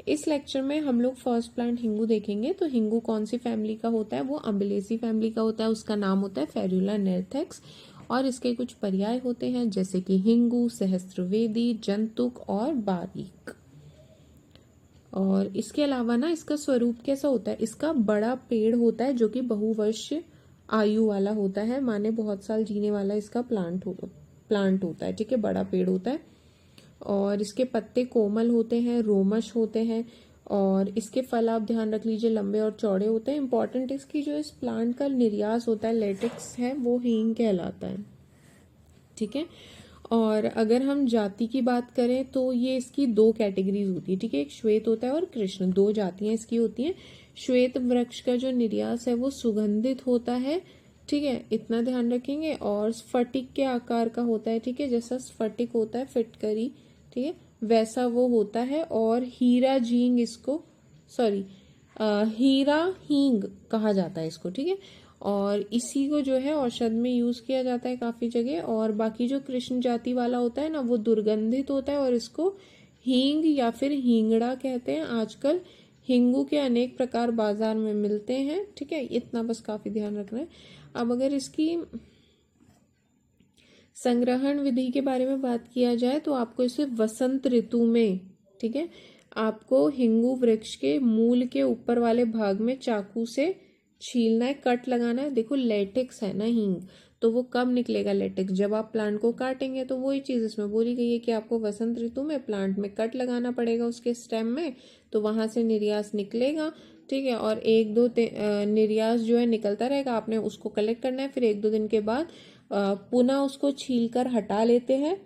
इस लेक्चर में हम लोग फर्स्ट प्लांट हिंगू देखेंगे। तो हिंगू कौन सी फैमिली का होता है? वो अम्बिलेसी फैमिली का होता है। उसका नाम होता है फेरुला नेर्थेक्स और इसके कुछ पर्याय होते हैं जैसे कि हिंगू, सहस्त्रवेदी, जंतुक और बारीक। और इसके अलावा ना इसका स्वरूप कैसा होता है? इसका बड़ा पेड़ होता है जो कि बहुवर्ष आयु वाला होता है, माने बहुत साल जीने वाला इसका प्लांट होता है। ठीक है, बड़ा पेड़ होता है। और इसके पत्ते कोमल होते हैं, रोमश होते हैं और इसके फल आप ध्यान रख लीजिए लंबे और चौड़े होते हैं। इंपॉर्टेंट इसकी जो इस प्लांट का निर्यास होता है, लेटेक्स है, वो हींग कहलाता है। ठीक है, और अगर हम जाति की बात करें तो ये इसकी दो कैटेगरीज होती है। ठीक है, एक श्वेत होता है और कृष्ण, दो जातियां इसकी होती हैं। श्वेत वृक्ष का जो निर्यास है वो सुगंधित होता है। ठीक है, इतना ध्यान रखेंगे। और स्फटिक के आकार का होता है। ठीक है, जैसा स्फटिक होता है फिटकरी, ठीक है, वैसा वो होता है। और हीरा झींग इसको हीरा हींग कहा जाता है इसको। ठीक है, और इसी को जो है औषध में यूज किया जाता है काफी जगह। और बाकी जो कृष्ण जाति वाला होता है ना, वो दुर्गंधित होता है और इसको हींग या फिर हींगड़ा कहते हैं। आजकल हिंगू के अनेक प्रकार बाजार में मिलते हैं। ठीक है, इतना बस काफी ध्यान रखना है। अब अगर इसकी संग्रहण विधि के बारे में बात किया जाए तो आपको इसे वसंत ऋतु में, ठीक है, आपको हिंगू वृक्ष के मूल के ऊपर वाले भाग में चाकू से छीलना है, कट लगाना है। देखो लेटेक्स है ना हींग, तो वो कब निकलेगा लेटेक्स? जब आप प्लांट को काटेंगे। तो वही चीज इसमें बोली गई है कि आपको वसंत ऋतु में प्लांट में कट लगाना पड़ेगा उसके स्टेम में, तो वहां से निर्यास निकलेगा। ठीक है, और एक दो निर्यास जो है निकलता रहेगा। आपने उसको कलेक्ट करना है, फिर एक दो दिन के बाद पुनः उसको छील कर हटा लेते हैं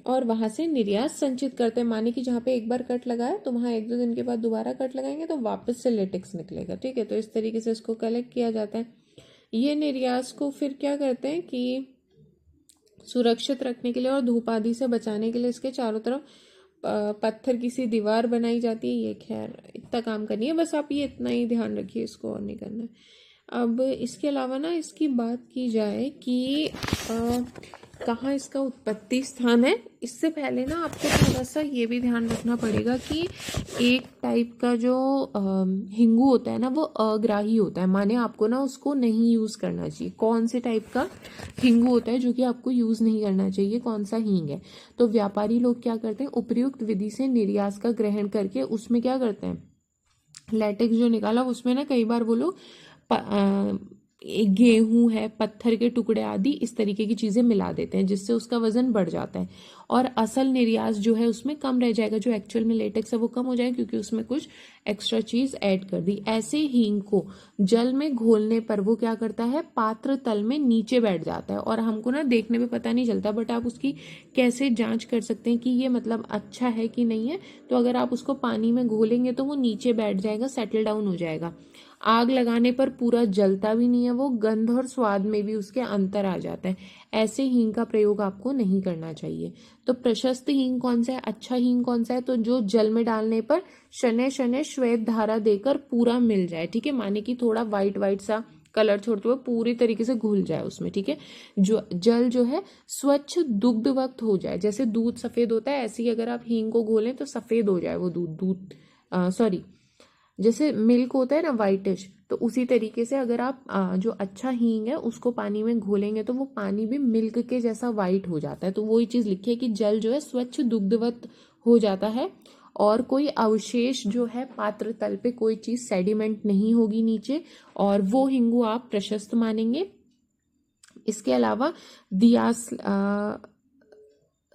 और वहां से निर्यास संचित करते हैं। माने कि जहां पे एक बार कट लगाया तो वहां एक दो दिन के बाद दोबारा कट लगाएंगे तो वापस से लेटेक्स निकलेगा। ठीक है, तो इस तरीके से इसको कलेक्ट किया जाता है। ये निर्यास को फिर क्या करते हैं कि सुरक्षित रखने के लिए और धूप आदि से बचाने के लिए इसके चारों तरफ पत्थर की सी दीवार बनाई जाती है। ये खैर इतना काम करनी है, बस आप ये इतना ही ध्यान रखिए, इसको और नहीं करना है। अब इसके अलावा ना इसकी बात की जाए कि कहाँ इसका उत्पत्ति स्थान है, इससे पहले ना आपको थोड़ा सा ये भी ध्यान रखना पड़ेगा कि एक टाइप का जो हिंगू होता है ना वो अग्राही होता है, माने आपको ना उसको नहीं यूज करना चाहिए। कौन से टाइप का हिंगू होता है जो कि आपको यूज नहीं करना चाहिए? कौन सा हींग है? तो व्यापारी लोग क्या करते हैं, उपयुक्त विधि से निर्यास का ग्रहण करके उसमें क्या करते हैं, लेटेक्स जो निकाला उसमें ना कई बार वो लोग गेहूं है, पत्थर के टुकड़े आदि इस तरीके की चीजें मिला देते हैं जिससे उसका वजन बढ़ जाता है और असल निर्यास जो है उसमें कम रह जाएगा। जो एक्चुअल में लेटेक्स है वो कम हो जाएगा क्योंकि उसमें कुछ एक्स्ट्रा चीज ऐड कर दी। ऐसे हींग को जल में घोलने पर वो क्या करता है, पात्र तल में नीचे बैठ जाता है और हमको ना देखने में पता नहीं चलता, बट आप उसकी कैसे जांच कर सकते हैं कि ये मतलब अच्छा है कि नहीं है? तो अगर आप उसको पानी में घोलेंगे तो वो नीचे बैठ जाएगा, सेटल डाउन हो जाएगा। आग लगाने पर पूरा जलता भी नहीं है वो, गंध और स्वाद में भी उसके अंतर आ जाता है। ऐसे हींग का प्रयोग आपको नहीं करना चाहिए। तो प्रशस्त हींग कौन सा है, अच्छा हींग कौन सा है? तो जो जल में डालने पर शनय शनय श्वेत धारा देकर पूरा मिल जाए। ठीक है, माने कि थोड़ा व्हाइट व्हाइट सा कलर छोड़ते हुए पूरी तरीके से घुल जाए उसमें। ठीक है, जो जल जो है स्वच्छ दुग्ध वक्त हो जाए, जैसे दूध सफेद होता है ऐसे ही अगर आप हींग को घोलें तो सफेद हो जाए वो दूध जैसे मिल्क होता है ना वाइटिश, तो उसी तरीके से अगर आप जो अच्छा हींग है उसको पानी में घोलेंगे तो वो पानी भी मिल्क के जैसा वाइट हो जाता है। तो वही चीज लिखी है कि जल जो है स्वच्छ दुग्धवत हो जाता है और कोई अवशेष जो है पात्र तल पे कोई चीज सेडिमेंट नहीं होगी नीचे, और वो हिंगू आप प्रशस्त मानेंगे। इसके अलावा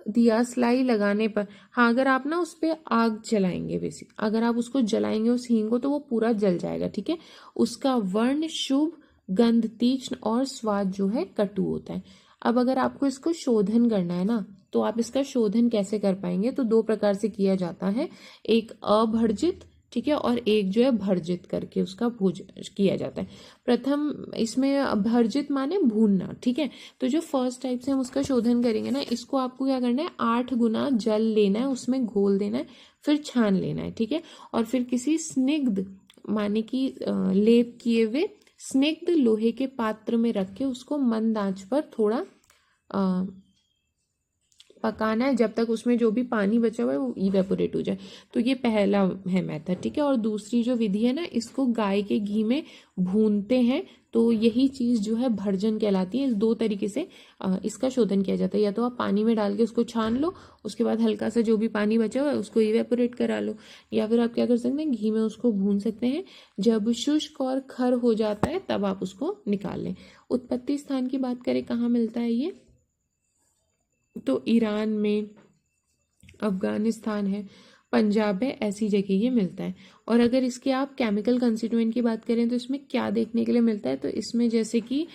दियासलाई लगाने पर, हाँ अगर आप ना उस पर आग जलाएंगे, बेसिक अगर आप उसको जलाएंगे उस हींग को तो वो पूरा जल जाएगा। ठीक है, उसका वर्ण शुभ, गंध तीक्ष्ण और स्वाद जो है कटु होता है। अब अगर आपको इसको शोधन करना है ना, तो आप इसका शोधन कैसे कर पाएंगे? तो दो प्रकार से किया जाता है, एक अभर्जित, ठीक है, और एक जो है भर्जित करके उसका भोज किया जाता है। प्रथम इसमें भर्जित माने भूनना। ठीक है, तो जो फर्स्ट टाइप से हम उसका शोधन करेंगे ना, इसको आपको क्या करना है, 8 गुना जल लेना है, उसमें घोल देना है, फिर छान लेना है। ठीक है, और फिर किसी स्निग्ध माने कि लेप किए हुए स्निग्ध लोहे के पात्र में रख के उसको मंद आंच पर थोड़ा पकाना है जब तक उसमें जो भी पानी बचा हुआ है वो इवेपोरेट हो जाए। तो ये पहला है मेथड, ठीक है। और दूसरी जो विधि है ना, इसको गाय के घी में भूनते हैं, तो यही चीज़ जो है भर्जन कहलाती है। इस दो तरीके से इसका शोधन किया जाता है। या तो आप पानी में डाल के उसको छान लो, उसके बाद हल्का सा जो भी पानी बचा हुआ है उसको इवेपोरेट करा लो, या फिर आप क्या कर सकते हैं, घी में उसको भून सकते हैं। जब शुष्क और खर हो जाता है तब आप उसको निकाल लें। उत्पत्ति स्थान की बात करें, कहाँ मिलता है ये, तो ईरान में, अफगानिस्तान है, पंजाब है, ऐसी जगह ये मिलता है। और अगर इसके आप केमिकल कंस्टिट्यूएंट की बात करें तो इसमें क्या देखने के लिए मिलता है, तो इसमें जैसे कि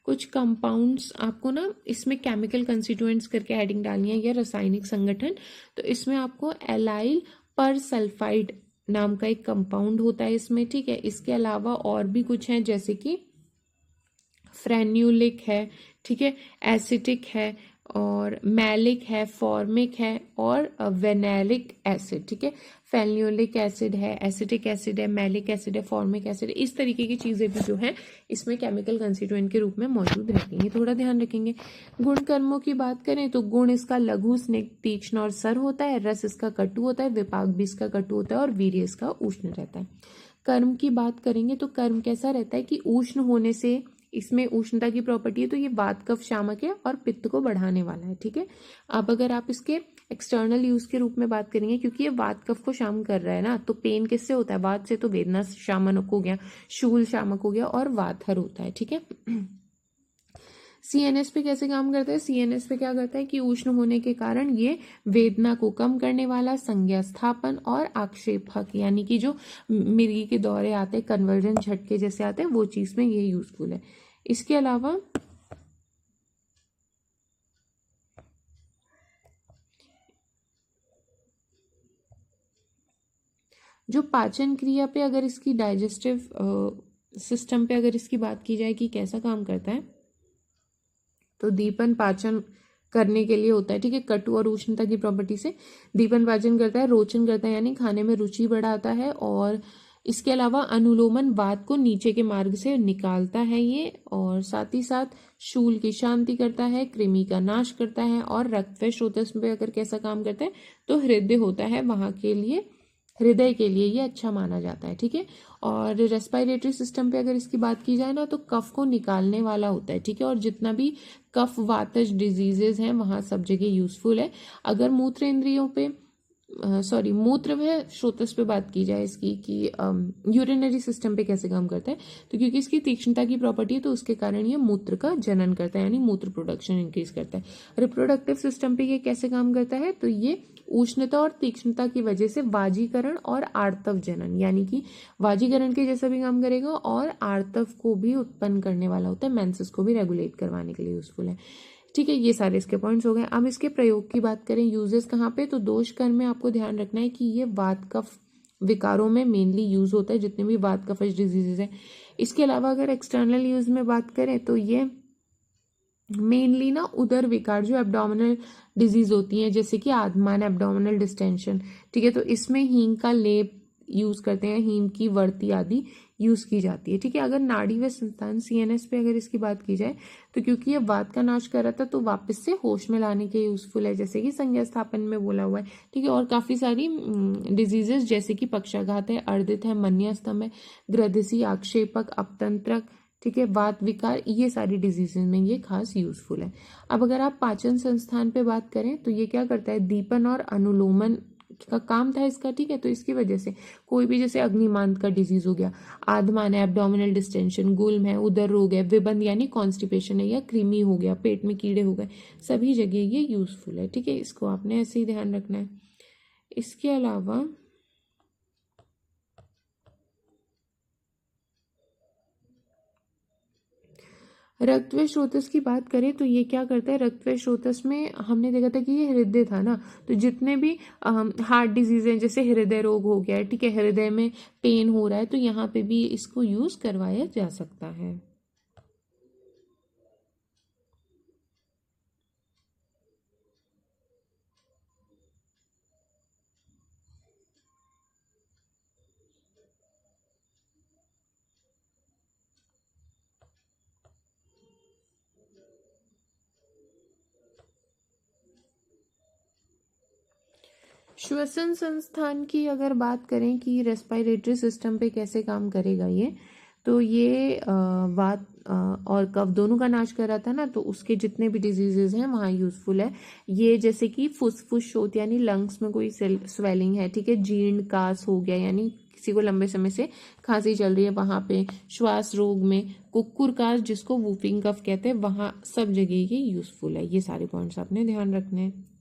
कुछ कंपाउंड्स आपको ना इसमें केमिकल कंस्टिट्यूएंट्स करके हेडिंग डालनी है, या रासायनिक संगठन। तो इसमें आपको एलाइल पर सल्फाइड नाम का एक कंपाउंड होता है इसमें, ठीक है। इसके अलावा और भी कुछ हैं, जैसे कि फ्रेन्यूलिक है, ठीक है, एसिटिक है, और मैलिक है, फॉर्मिक है, और वेनेलिक एसिड, ठीक है। फेन्यूलिक एसिड है, एसिटिक एसिड है, मैलिक एसिड है, फॉर्मिक एसिड है। इस तरीके की चीज़ें भी जो है इसमें केमिकल कंस्टिट्यूएंट के रूप में मौजूद रहेंगी, थोड़ा ध्यान रखेंगे। गुण कर्मों की बात करें तो गुण इसका लघु, स्निग्ध, तीक्ष्ण और सर होता है। रस इसका कटु होता है। विपाक भी इसका कटु होता है। और वीर्य इसका उष्ण रहता है। कर्म की बात करेंगे तो कर्म कैसा रहता है कि उष्ण होने से, इसमें उष्णता की प्रॉपर्टी है, तो ये वात कफ शामक है और पित्त को बढ़ाने वाला है, ठीक है। अब अगर आप इसके एक्सटर्नल यूज के रूप में बात करेंगे, क्योंकि ये वात कफ को शाम कर रहा है ना, तो पेन किससे होता है, वात से, तो वेदना शामक हो गया, शूल शामक हो गया, और वातहर होता है, ठीक है। सीएनएस पे कैसे काम करता है, सीएनएस पे क्या करता है कि उष्ण होने के कारण ये वेदना को कम करने वाला, संज्ञा स्थापन और आक्षेपक, यानी कि जो मिर्गी के दौरे आते हैं, कन्वर्जन झटके जैसे आते हैं, वो चीज में ये यूजफुल है। इसके अलावा जो पाचन क्रिया पे, अगर इसकी डाइजेस्टिव सिस्टम पे अगर इसकी बात की जाए कि कैसा काम करता है, तो दीपन पाचन करने के लिए होता है, ठीक है। कटु और उष्णता की प्रॉपर्टी से दीपन पाचन करता है, रोचन करता है, यानी खाने में रुचि बढ़ाता है। और इसके अलावा अनुलोमन वात को नीचे के मार्ग से निकालता है ये, और साथ ही साथ शूल की शांति करता है, कृमि का नाश करता है, और रक्त व स्रोतस्व पे अगर कैसा काम करता है, तो हृदय होता है, वहां के लिए, हृदय के लिए ये अच्छा माना जाता है, ठीक है। और रेस्पिरेटरी सिस्टम पे अगर इसकी बात की जाए ना, तो कफ को निकालने वाला होता है, ठीक है। और जितना भी कफ वातज डिजीजेज हैं वहाँ सब जगह यूजफुल है। अगर मूत्र इंद्रियों पे, सॉरी, मूत्र व स्रोतस पे बात की जाए इसकी कि यूरिनरी सिस्टम पे कैसे काम करता है, तो क्योंकि इसकी तीक्ष्णता की प्रॉपर्टी है, तो उसके कारण ये मूत्र का जनन करता है, यानी मूत्र प्रोडक्शन इंक्रीज करता है। रिप्रोडक्टिव सिस्टम पे ये कैसे काम करता है, तो ये उष्णता और तीक्ष्णता की वजह से वाजीकरण और आर्तव जनन, यानी कि वाजीकरण के जैसा भी काम करेगा, और आर्तव को भी उत्पन्न करने वाला होता है, मेंसेस को भी रेगुलेट करवाने के लिए यूजफुल है, ठीक है। ये सारे इसके पॉइंट्स हो गए। अब इसके प्रयोग की बात करें, यूजेस कहाँ पे, तो दोष कर्म में आपको ध्यान रखना है कि ये वात कफ विकारों में मेनली यूज होता है, जितने भी वात कफज डिजीजेज हैं। इसके अलावा अगर एक्सटर्नल यूज में बात करें तो ये मेनली ना उदर विकार, जो एब्डोमिनल डिजीज होती हैं, जैसे कि आत्मान एब्डोमिनल डिस्टेंशन, ठीक है, तो इसमें हींग का लेप यूज करते हैं, हींग की वर्ती आदि यूज की जाती है, ठीक है। अगर नाड़ी व संतान, सीएनएस पे अगर इसकी बात की जाए, तो क्योंकि ये वात का नाश कर रहा था, तो वापस से होश में लाने के यूजफुल है, जैसे कि संज्ञा स्थापन में बोला हुआ है, ठीक है। और काफी सारी डिजीजेस, जैसे कि पक्षाघात है, अर्दित है, मन्यस्तम है, ग्रधिसी, आक्षेपक, अपतंत्रक, ठीक है, वात विकार, ये सारी डिजीजेज में ये खास यूजफुल है। अब अगर आप पाचन संस्थान पे बात करें, तो ये क्या करता है, दीपन और अनुलोमन का काम था इसका, ठीक है। तो इसकी वजह से कोई भी, जैसे अग्निमांत का डिजीज हो गया, आधमान है, एब्डोमिनल डिस्टेंशन, गुल्म है, उदर रोग है, विबंध यानी कॉन्स्टिपेशन है, या कृमि हो गया, पेट में कीड़े हो गए, सभी जगह ये यूजफुल है, ठीक है। इसको आपने ऐसे ही ध्यान रखना है। इसके अलावा रक्त व स्रोतस की बात करें, तो ये क्या करता है, रक्त व स्रोतस में हमने देखा था कि ये हृदय था ना, तो जितने भी हार्ट डिजीज हैं, जैसे हृदय रोग हो गया, ठीक है, हृदय में पेन हो रहा है, तो यहाँ पे भी इसको यूज करवाया जा सकता है। श्वसन संस्थान की अगर बात करें कि रेस्पिरेटरी सिस्टम पे कैसे काम करेगा ये, तो ये वात और कफ दोनों का नाश कर रहा था ना, तो उसके जितने भी डिजीजेज हैं वहाँ यूजफुल है ये। जैसे कि फुसफुस शोथ यानी लंग्स में कोई स्वेलिंग है, ठीक है, जीर्ण कास हो गया यानी किसी को लंबे समय से खांसी चल रही है वहाँ पे, श्वास रोग में कुक्कुर कास जिसको वूफिंग कफ कहते हैं वहाँ सब जगह ये यूजफुल है। ये सारे पॉइंट्स आपने ध्यान रखने हैं।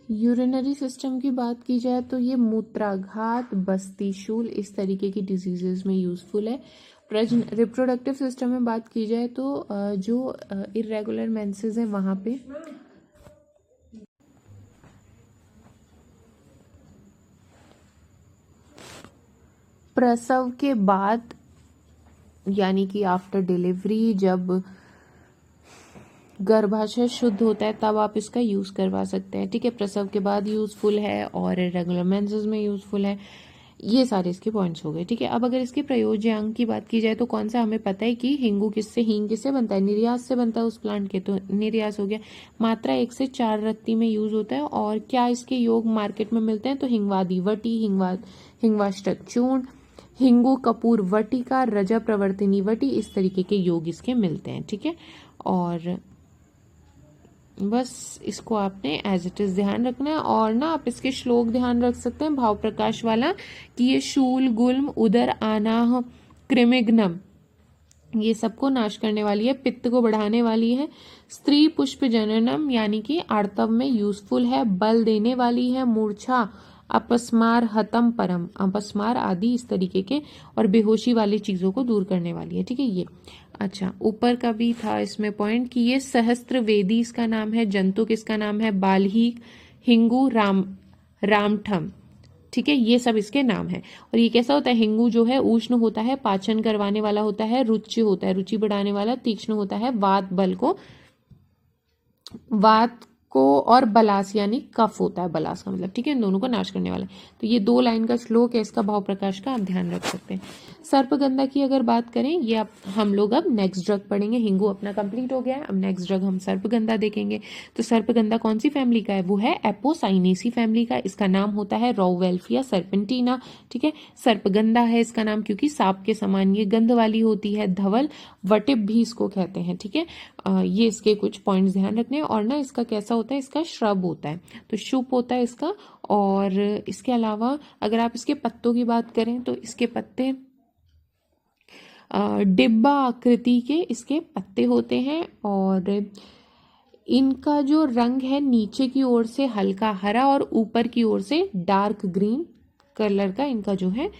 यूरिनरी सिस्टम की बात की जाए तो ये मूत्राघात, बस्तीशूल इस तरीके की डिजीजेज में यूजफुल है। रिप्रोडक्टिव सिस्टम में बात की जाए तो जो इरेगुलर मेंसेस है वहाँ पे प्रसव के बाद यानी कि आफ्टर डिलीवरी जब गर्भाशय शुद्ध होता है तब आप इसका यूज़ करवा सकते हैं, ठीक है। प्रसव के बाद यूज़फुल है और रेगुलर मेंसेस में यूज़फुल है। ये सारे इसके पॉइंट्स हो गए, ठीक है। अब अगर इसके प्रयोज्यांग की बात की जाए तो कौन सा हमें पता है कि हींग किससे बनता है, निर्यास से बनता है उस प्लांट के, तो निर्यास हो गया। मात्रा 1 से 4 रत्ती में यूज होता है। और क्या इसके योग मार्केट में मिलते हैं, तो हिंगवादी वटी, हिंगवाष्टक चूर्ण, हिंगू कपूर वटिका, रजा प्रवर्तिनी वटी, इस तरीके के योग इसके मिलते हैं, ठीक है। और बस इसको आपने एज इट इज ध्यान रखना है। और ना आप इसके श्लोक ध्यान रख सकते हैं भाव प्रकाश वाला कि ये शूल गुल्म उदर आनाह कृमिघ्नम ये सबको नाश करने वाली है, पित्त को बढ़ाने वाली है। स्त्री पुष्प जननम यानी कि आर्तव में यूजफुल है, बल देने वाली है, मूर्छा अपस्मार हतम परम अपस्मार आदि इस तरीके के और बेहोशी वाली चीजों को दूर करने वाली है, ठीक है। ये अच्छा ऊपर का भी था इसमें पॉइंट कि ये सहस्त्र वेदी इसका नाम है, जंतुक इसका नाम है, बाल्ही, हिंगू, रामठम, ठीक है। ये सब इसके नाम है। और ये कैसा होता है, हिंगू जो है उष्ण होता है, पाचन करवाने वाला होता है, रुचि होता है, रुचि बढ़ाने वाला, तीक्ष्ण होता है, वात को और बलास यानी कफ होता है, बलास का मतलब, ठीक है, इन दोनों को नाश करने वाला है। तो ये 2 लाइन का श्लोक है इसका भाव प्रकाश का, आप ध्यान रख सकते हैं। सर्पगंधा की अगर बात करें, ये अब हम लोग अब नेक्स्ट ड्रग पढ़ेंगे। हिंगू अपना कंप्लीट हो गया है, अब नेक्स्ट ड्रग हम सर्पगंधा देखेंगे। तो सर्पगंधा कौन सी फैमिली का है, वो है एपोसाइनेसी फैमिली का। इसका नाम होता है रॉवेल्फिया सर्पेंटिना, ठीक है। सर्पगंधा है इसका नाम क्योंकि सांप के समान ये गंध वाली होती है। धवल वटिप भी इसको कहते हैं, ठीक है। ये इसके कुछ पॉइंट्स ध्यान रखने हैं। और ना इसका कैसा होता है, इसका श्रब होता है, तो शुभ होता है इसका। और इसके अलावा अगर आप इसके पत्तों की बात करें तो इसके पत्ते डिब्बा आकृति के इसके पत्ते होते हैं। और इनका जो रंग है नीचे की ओर से हल्का हरा और ऊपर की ओर से डार्क ग्रीन कलर का इनका जो है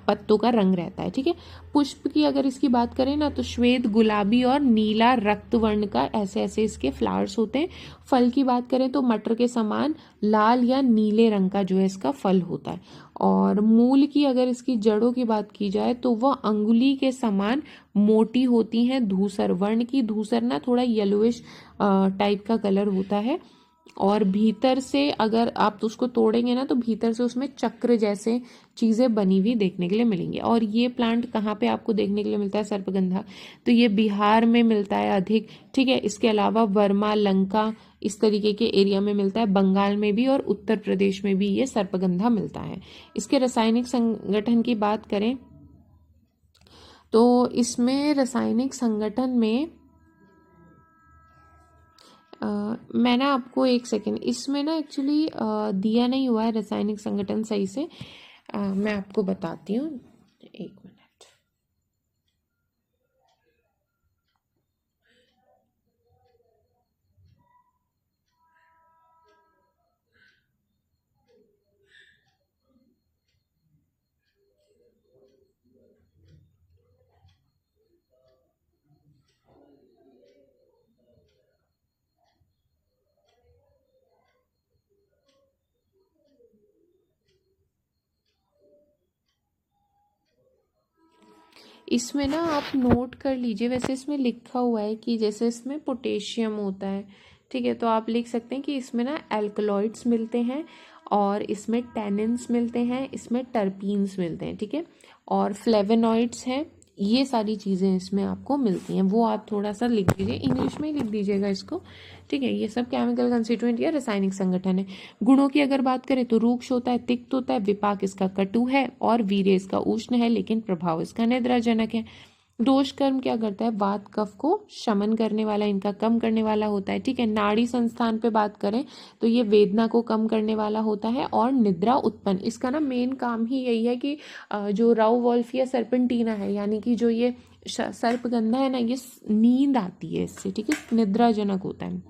पत्तों का रंग रहता है, ठीक है। पुष्प की अगर इसकी बात करें ना तो श्वेत, गुलाबी और नीला रक्त वर्ण का ऐसे ऐसे इसके फ्लावर्स होते हैं। फल की बात करें तो मटर के समान लाल या नीले रंग का जो है इसका फल होता है। और मूल की अगर इसकी जड़ों की बात की जाए तो वह अंगुली के समान मोटी होती हैं, धूसर वर्ण की। धूसर ना थोड़ा येलोइश टाइप का कलर होता है। और भीतर से अगर आप उसको तोड़ेंगे ना तो भीतर से उसमें चक्र जैसे चीज़ें बनी हुई देखने के लिए मिलेंगी। और ये प्लांट कहाँ पे आपको देखने के लिए मिलता है सर्पगंधा, तो ये बिहार में मिलता है अधिक, ठीक है। इसके अलावा वर्मा, लंका, इस तरीके के एरिया में मिलता है, बंगाल में भी और उत्तर प्रदेश में भी ये सर्पगंधा मिलता है। इसके रासायनिक संगठन की बात करें तो इसमें रासायनिक संगठन में मैं ना आपको एक सेकेंड, इसमें ना एक्चुअली दिया नहीं हुआ है रासायनिक संगठन सही से। मैं आपको बताती हूँ, एक मिनट। इसमें ना आप नोट कर लीजिए, वैसे इसमें लिखा हुआ है कि जैसे इसमें पोटेशियम होता है, ठीक है, तो आप लिख सकते हैं कि इसमें ना एल्कलॉइड्स मिलते हैं और इसमें टैनिन्स मिलते हैं, इसमें टर्पीन्स मिलते हैं, ठीक है, और फ्लेवोनॉइड्स हैं। ये सारी चीज़ें इसमें आपको मिलती हैं, वो आप थोड़ा सा लिख दीजिए, इंग्लिश में ही लिख दीजिएगा इसको, ठीक है। ये सब केमिकल कंस्टिट्यूएंट या रासायनिक संगठन है। गुणों की अगर बात करें तो रूक्ष होता है, तिक्त होता है, विपाक इसका कटु है और वीर्य इसका उष्ण है, लेकिन प्रभाव इसका निद्राजनक है। दोष कर्म क्या करता है, वात कफ को शमन करने वाला, इनका कम करने वाला होता है, ठीक है। नाड़ी संस्थान पे बात करें तो ये वेदना को कम करने वाला होता है और निद्रा उत्पन्न, इसका ना मेन काम ही यही है कि जो राउ वोल्फ या सर्पेंटीना है, यानी कि जो ये सर्पगंधा है ना, ये नींद आती है इससे, ठीक है, निद्राजनक होता है।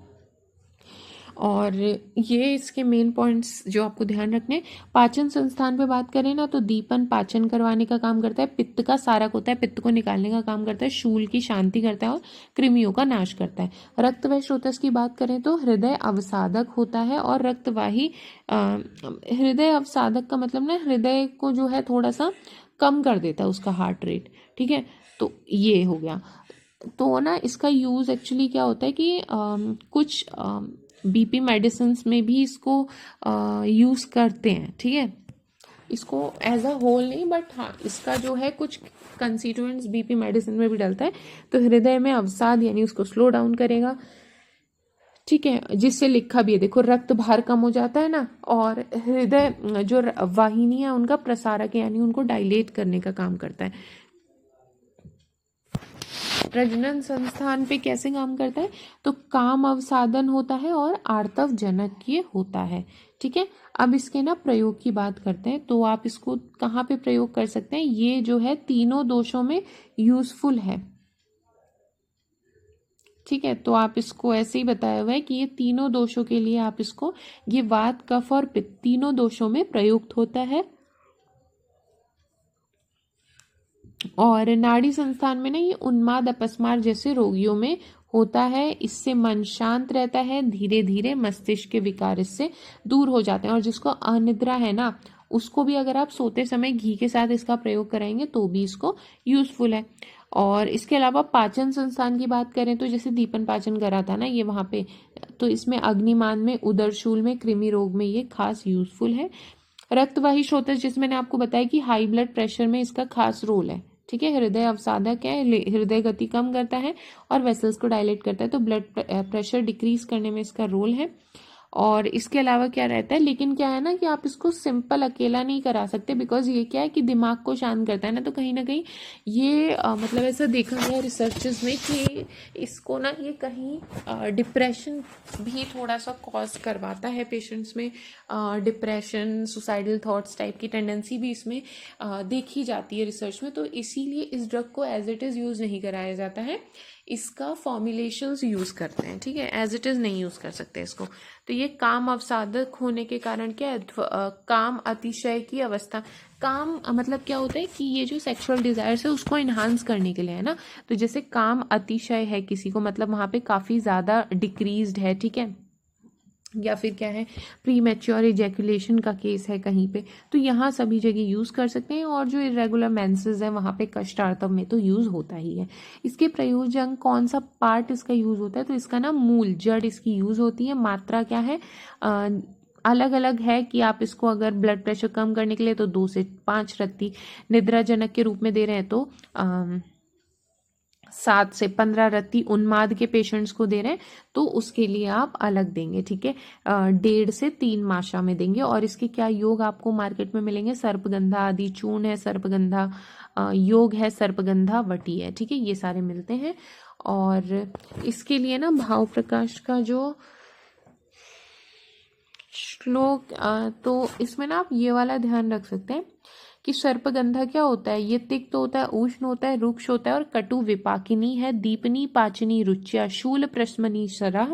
और ये इसके मेन पॉइंट्स जो आपको ध्यान रखने हैं। पाचन संस्थान पे बात करें ना तो दीपन पाचन करवाने का काम करता है, पित्त का सारक होता है, पित्त को निकालने का काम करता है, शूल की शांति करता है और कृमियों का नाश करता है। रक्त व स्रोतस की बात करें तो हृदय अवसादक होता है और रक्तवाही हृदय अवसादक का मतलब ना हृदय को जो है थोड़ा सा कम कर देता है उसका हार्ट रेट, ठीक है, तो ये हो गया। तो ना इसका यूज़ एक्चुअली क्या होता है कि कुछ बीपी मेडिसिन में भी इसको यूज़ करते हैं, ठीक है। इसको एज अ होल नहीं, बट हाँ इसका जो है कुछ कंस्टिट्यूएंट्स बीपी मेडिसिन में भी डलता है, तो हृदय में अवसाद यानी उसको स्लो डाउन करेगा, ठीक है, जिससे लिखा भी है देखो, रक्त भार कम हो जाता है ना, और हृदय जो वाहिनी है उनका प्रसारक है, यानी उनको डायलेट करने का काम करता है। प्रजनन संस्थान पे कैसे काम करता है, तो काम अवसादन होता है और आर्तव जनकीय होता है, ठीक है। अब इसके ना प्रयोग की बात करते हैं, तो आप इसको कहाँ पे प्रयोग कर सकते हैं, ये जो है तीनों दोषों में यूजफुल है, ठीक है। तो आप इसको ऐसे ही बताया हुआ है कि ये तीनों दोषों के लिए आप इसको, ये वात कफ और पित्त तीनों दोषों में प्रयुक्त होता है। और नाड़ी संस्थान में ना ये उन्माद अपस्मार जैसे रोगियों में होता है, इससे मन शांत रहता है, धीरे धीरे मस्तिष्क के विकार इससे दूर हो जाते हैं। और जिसको अनिद्रा है ना, उसको भी अगर आप सोते समय घी के साथ इसका प्रयोग कराएंगे तो भी इसको यूजफुल है। और इसके अलावा पाचन संस्थान की बात करें तो जैसे दीपन पाचन करा था ना ये वहाँ पे, तो इसमें अग्निमान में, उदरशूल में, कृमि रोग में ये खास यूजफुल है। रक्तवाही स्रोतस जिसमें मैंने आपको बताया कि हाई ब्लड प्रेशर में इसका खास रोल है, ठीक है। हृदय अवसादक है, हृदय गति कम करता है और वेसल्स को डायलेट करता है, तो ब्लड प्रेशर डिक्रीज करने में इसका रोल है। और इसके अलावा क्या रहता है, लेकिन क्या है ना कि आप इसको सिंपल अकेला नहीं करा सकते, बिकॉज ये क्या है कि दिमाग को शांत करता है ना, तो कहीं ना कहीं ये मतलब ऐसा देखा गया रिसर्चेस में कि इसको ना ये कहीं डिप्रेशन भी थोड़ा सा कॉज करवाता है पेशेंट्स में, डिप्रेशन, सुसाइडल थॉट्स टाइप की टेंडेंसी भी इसमें देखी जाती है रिसर्च में, तो इसीलिए इस ड्रग को एज इट इज़ यूज़ नहीं कराया जाता है, इसका फॉर्मुलेशंस यूज़ करते हैं, ठीक है, एज इट इज़ नहीं यूज़ कर सकते इसको। तो ये काम अवसादक होने के कारण क्या है, काम अतिशय की अवस्था, काम मतलब क्या होता है कि ये जो सेक्सुअल डिजायर्स है उसको इन्हांस करने के लिए है ना, तो जैसे काम अतिशय है किसी को, मतलब वहाँ पे काफ़ी ज़्यादा डिक्रीज्ड है, ठीक है, या फिर क्या है प्री मैच्योर इजैकुलेशन का केस है कहीं पे, तो यहाँ सभी जगह यूज़ कर सकते हैं। और जो इरेगुलर मेंसेस है वहाँ पे कष्टार्थम में तो यूज़ होता ही है। इसके प्रयोजन कौन सा पार्ट इसका यूज़ होता है, तो इसका ना मूल जड़ इसकी यूज़ होती है। मात्रा क्या है अलग अलग है कि आप इसको अगर ब्लड प्रेशर कम करने के लिए तो 2 से 5 रत्ती, निद्राजनक के रूप में दे रहे हैं तो 7 से 15 रत्ती, उन्माद के पेशेंट्स को दे रहे हैं तो उसके लिए आप अलग देंगे, ठीक है। 1.5 से 3 मात्रा में देंगे। और इसके क्या योग आपको मार्केट में मिलेंगे, सर्पगंधा आदि चूर्ण है, सर्पगंधा योग है, सर्पगंधा वटी है, ठीक है, ये सारे मिलते हैं। और इसके लिए ना भाव प्रकाश का जो श्लोक तो इसमें ना आप ये वाला ध्यान रख सकते हैं कि सर्पगंधा क्या होता है, ये तिक्त होता है, उष्ण होता है, रुक्ष होता है और कटु विपाकिनी है, दीपनी पाचनी रुच्या, शूल प्रश्मनी शरा,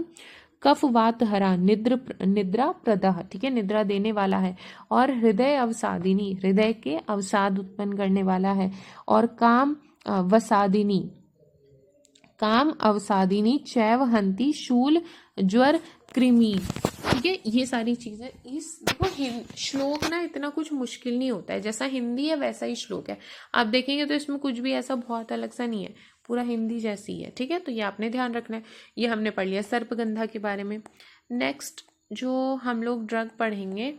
कफ वात हरा, निद्रा प्रदाह, ठीक है, निद्रा देने वाला है। और हृदय अवसादिनी, हृदय के अवसाद उत्पन्न करने वाला है। और काम वसादिनी, काम अवसादिनी, चैव हंती, शूल ज्वर कृमि, ठीक है, ये सारी चीजें। इस देखो श्लोक ना इतना कुछ मुश्किल नहीं होता है, जैसा हिंदी है वैसा ही श्लोक है। आप देखेंगे तो इसमें कुछ भी ऐसा बहुत अलग सा नहीं है, पूरा हिंदी जैसी है, ठीक है। तो ये आपने ध्यान रखना है। ये हमने पढ़ लिया सर्पगंधा के बारे में। नेक्स्ट जो हम लोग ड्रग पढ़ेंगे,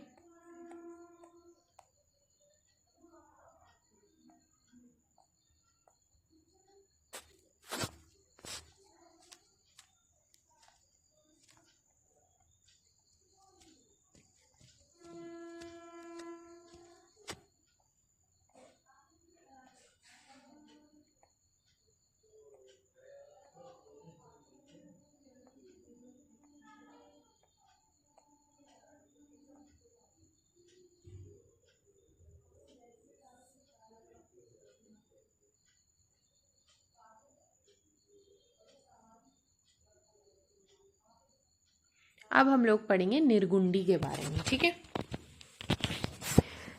अब हम लोग पढ़ेंगे निर्गुंडी के बारे में, ठीक है।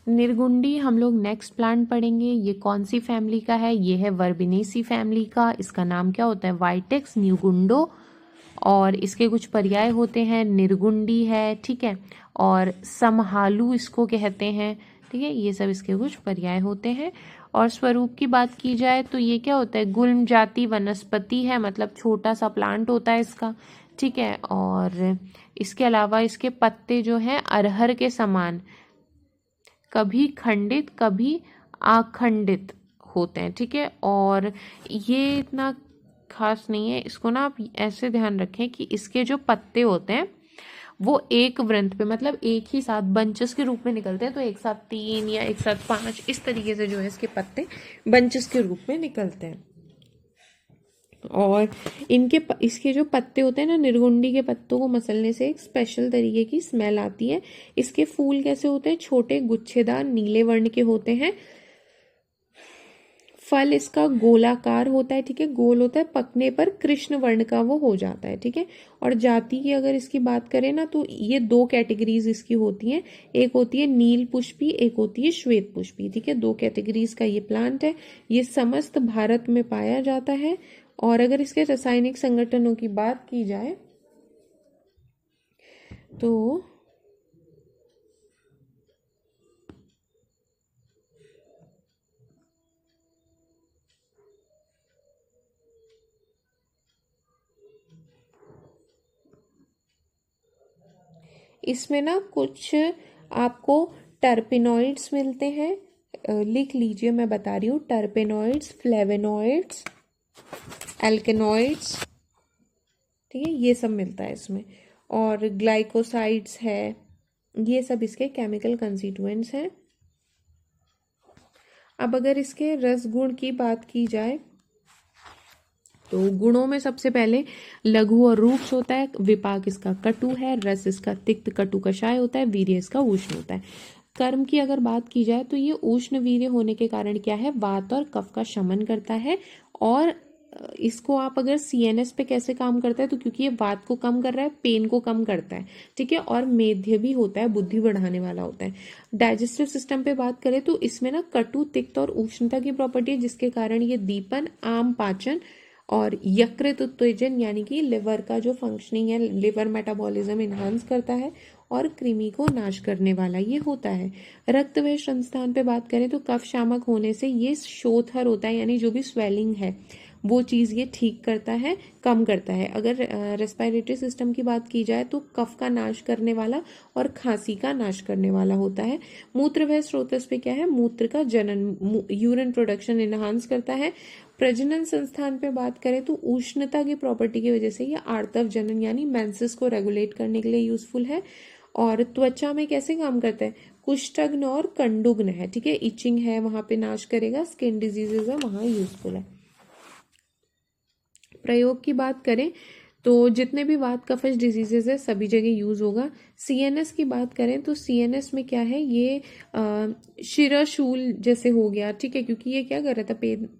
निर्गुंडी हम लोग नेक्स्ट प्लांट पढ़ेंगे। ये कौन सी फैमिली का है, ये है वर्बिनेसी फैमिली का। इसका नाम क्या होता है, वाइटेक्स न्यूगुंडो। और इसके कुछ पर्याय होते हैं, निर्गुंडी है, ठीक है, और समहालू इसको कहते हैं, ठीक है, ये सब इसके कुछ पर्याय होते हैं। और स्वरूप की बात की जाए तो ये क्या होता है, गुल्म जाति वनस्पति है, मतलब छोटा सा प्लांट होता है इसका, ठीक है। और इसके अलावा इसके पत्ते जो हैं अरहर के समान कभी खंडित कभी अखंडित होते हैं, ठीक है। और ये इतना खास नहीं है, इसको ना आप ऐसे ध्यान रखें कि इसके जो पत्ते होते हैं वो एक वृंत पे, मतलब एक ही साथ बंचेस के रूप में निकलते हैं, तो एक साथ 3 या एक साथ 5 इस तरीके से जो है इसके पत्ते बंचेस के रूप में निकलते हैं। और इसके जो पत्ते होते हैं ना, निर्गुंडी के पत्तों को मसलने से एक स्पेशल तरीके की स्मेल आती है। इसके फूल कैसे होते हैं, छोटे गुच्छेदार नीले वर्ण के होते हैं। फल इसका गोलाकार होता है, ठीक है, गोल होता है, पकने पर कृष्ण वर्ण का वो हो जाता है, ठीक है। और जाति की अगर इसकी बात करें ना तो ये 2 कैटेगरीज इसकी होती हैं, एक होती है नील पुष्पी, एक होती है श्वेत पुष्पी, ठीक है, 2 कैटेगरीज का ये प्लांट है। ये समस्त भारत में पाया जाता है। और अगर इसके रासायनिक संगठनों की बात की जाए तो इसमें ना कुछ आपको टर्पेनॉइड्स मिलते हैं, लिख लीजिए, मैं बता रही हूँ, टर्पेनॉइड्स, फ्लेवेनॉइड्स, एल्केनॉइड्स, ठीक है, ये सब मिलता है इसमें। और ग्लाइकोसाइड्स है, ये सब इसके केमिकल कंस्टिट्यूएंट्स हैं। अब अगर इसके रस गुण की बात की जाए तो गुणों में सबसे पहले लघु और रूक्ष होता है, विपाक इसका कटु है, रस इसका तिक्त कटु कषाय होता है, वीर्य इसका उष्ण होता है। कर्म की अगर बात की जाए तो ये उष्ण वीर्य होने के कारण क्या है, वात और कफ का शमन करता है। और इसको आप अगर सीएनएस पे कैसे काम करता है, तो क्योंकि ये वात को कम कर रहा है, पेन को कम करता है, ठीक है, और मेध्य भी होता है, बुद्धि बढ़ाने वाला होता है। डाइजेस्टिव सिस्टम पे बात करें तो इसमें ना कटु तिक्त और उष्णता की प्रॉपर्टी है, जिसके कारण ये दीपन, आम पाचन और यकृत उत्तेजन यानी कि लिवर का जो फंक्शनिंग है, लिवर मेटाबॉलिज्म इन्हांस करता है और कृमि को नाश करने वाला ये होता है। रक्त व संस्थान पे बात करें तो कफ शामक होने से ये शोथर होता है, यानी जो भी स्वेलिंग है वो चीज़ ये ठीक करता है, कम करता है। अगर रेस्पिरेटरी सिस्टम की बात की जाए तो कफ का नाश करने वाला और खांसी का नाश करने वाला होता है। मूत्र व स्रोतस पे क्या है, मूत्र का जनन, यूरिन प्रोडक्शन इनहांस करता है। प्रजनन संस्थान पे बात करें तो उष्णता की प्रॉपर्टी की वजह से ये आर्तव जनन यानी मेंसेस को रेगुलेट करने के लिए यूजफुल है। और त्वचा में कैसे काम करता है, कुष्ठग्न और कंडुग्न है, ठीक है, इचिंग है वहां पे नाश करेगा, स्किन डिजीजेज है वहां यूजफुल है। प्रयोग की बात करें तो जितने भी वात कफज डिजीजेज है सभी जगह यूज होगा। सीएनएस की बात करें तो सीएनएस में क्या है, ये शिराशूल जैसे हो गया, ठीक है, क्योंकि ये क्या कर रहा था,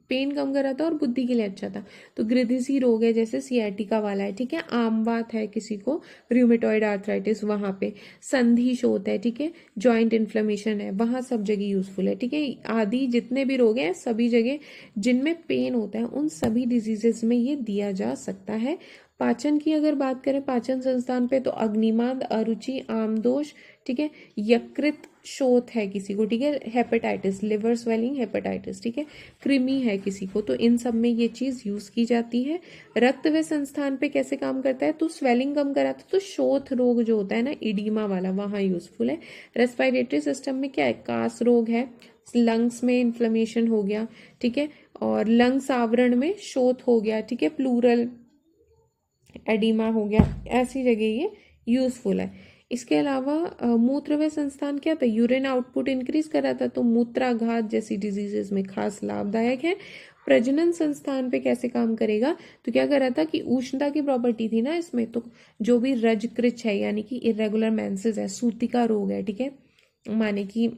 पेन कम कर रहा था और बुद्धि के लिए अच्छा था। तो गृधिसी रोग है जैसे सियाटिका वाला है, ठीक है, आमवात है किसी को, रूमेटॉइड आर्थराइटिस वहां पे, संधि शोथ है, ठीक है, जॉइंट इन्फ्लेमेशन है वहां सब जगह यूजफुल है, ठीक है। आदि जितने भी रोग हैं सभी जगह जिनमें पेन होता है उन सभी डिजीजेस में ये दिया जा सकता है। पाचन की अगर बात करें पाचन संस्थान पे तो अग्निमांद, अरुचि, आमदोष, ठीक है, यकृत शोथ है किसी को, ठीक है, हेपेटाइटिस, लिवर स्वेलिंग, हेपेटाइटिस, ठीक है, कृमि है किसी को, तो इन सब में ये चीज यूज की जाती है। रक्त व संस्थान पे कैसे काम करता है, तो स्वेलिंग कम कराता है, तो शोथ रोग जो होता है ना इडीमा वाला वहां यूजफुल है। रेस्पिरेटरी सिस्टम में क्या है, कास रोग है, लंग्स में इन्फ्लेमेशन हो गया, ठीक है, और लंग्स आवरण में शोथ हो गया, ठीक है, प्लूरल एडिमा हो गया, ऐसी जगह ये यूजफुल है। इसके अलावा मूत्र व संस्थान क्या था, यूरिन आउटपुट इंक्रीज कराता, तो मूत्राघात जैसी डिजीजेस में खास लाभदायक है। प्रजनन संस्थान पे कैसे काम करेगा, तो क्या कर रहा था कि उष्णता की प्रॉपर्टी थी ना इसमें, तो जो भी रजकृच है यानी कि इरेगुलर मेंसेस है, सूतिका रोग है, ठीक है, माने कि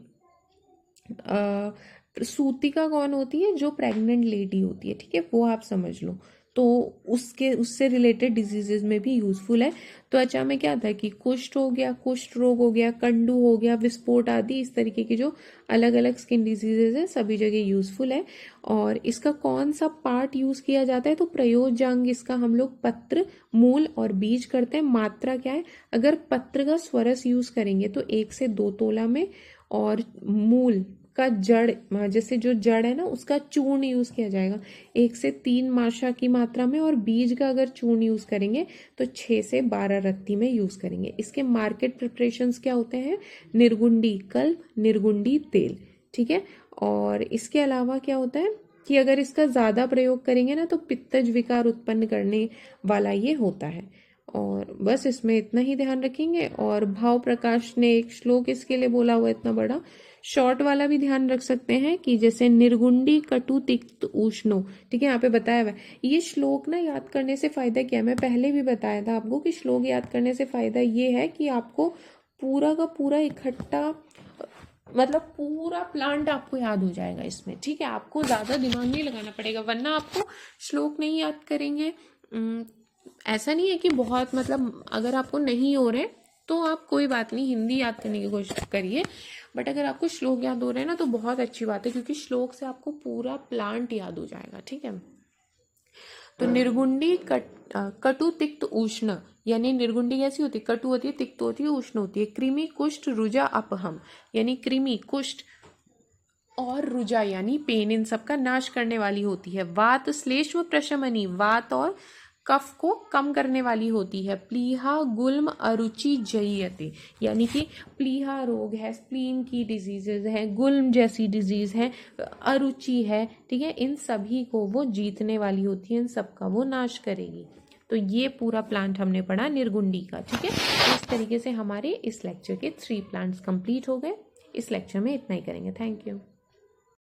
सूतिका कौन होती है, जो प्रेग्नेंट लेडी होती है, ठीक है, वो आप समझ लो, तो उससे रिलेटेड डिजीजेज में भी यूजफुल है। त्वचा में क्या था कि कुष्ठ हो गया, कुष्ठ रोग हो गया, कंडू हो गया, विस्फोट आदि इस तरीके की जो अलग अलग स्किन डिजीजेज है सभी जगह यूजफुल है। और इसका कौन सा पार्ट यूज किया जाता है, तो प्रयोजांग इसका हम लोग पत्र, मूल और बीज करते हैं। मात्रा क्या है, अगर पत्र का स्वरस यूज करेंगे तो 1 से 2 तोला में, और मूल का जड़ जैसे जो जड़ है ना उसका चूर्ण यूज किया जाएगा 1 से 3 माशा की मात्रा में, और बीज का अगर चूर्ण यूज करेंगे तो 6 से 12 रत्ती में यूज करेंगे। इसके मार्केट प्रिपरेशंस क्या होते हैं, निर्गुंडी कल्प, निर्गुंडी तेल, ठीक है। और इसके अलावा क्या होता है कि अगर इसका ज्यादा प्रयोग करेंगे ना तो पित्तज विकार उत्पन्न करने वाला ये होता है। और बस इसमें इतना ही ध्यान रखेंगे। और भाव प्रकाश ने एक श्लोक इसके लिए बोला हुआ इतना बड़ा, शॉर्ट वाला भी ध्यान रख सकते हैं कि जैसे निर्गुंडी कटु तिक्त उष्णो, ठीक है, यहाँ पे बताया हुआ है। ये श्लोक ना याद करने से फायदा क्या है, मैं पहले भी बताया था आपको कि श्लोक याद करने से फायदा ये है कि आपको पूरा का पूरा इकट्ठा मतलब पूरा प्लांट आपको याद हो जाएगा इसमें, ठीक है, आपको ज्यादा दिमाग नहीं लगाना पड़ेगा, वरना आपको श्लोक नहीं याद करेंगे। ऐसा नहीं है कि बहुत मतलब अगर आपको नहीं हो रहे तो आप कोई बात नहीं हिंदी याद करने की कोशिश करिए, बट अगर आपको श्लोक याद हो रहे हैं ना तो बहुत अच्छी बात है, क्योंकि श्लोक से आपको पूरा प्लांट याद हो जाएगा, ठीक है। तो निर्गुंडी कटु तिक्त उष्ण, यानी निर्गुंडी कैसी होती है, कटु होती है, तिक्त होती है, उष्ण होती है। कृमि कुष्ठ रुजा अपहम, यानी कृमि कुष्ठ और रुजा यानी पेन, इन सब का नाश करने वाली होती है। वात श्लेष व प्रशमनी, वात और कफ को कम करने वाली होती है। प्लीहा गुल्म अरुचि जयते, यानी कि प्लीहा रोग है, स्प्लीन की डिजीजेज है, गुल्म जैसी डिजीज है, अरुचि है, ठीक है, इन सभी को वो जीतने वाली होती है, इन सब का वो नाश करेगी। तो ये पूरा प्लांट हमने पढ़ा निर्गुंडी का, ठीक है। तो इस तरीके से हमारे इस लेक्चर के 3 प्लांट्स कंप्लीट हो गए। इस लेक्चर में इतना ही करेंगे। Thank you.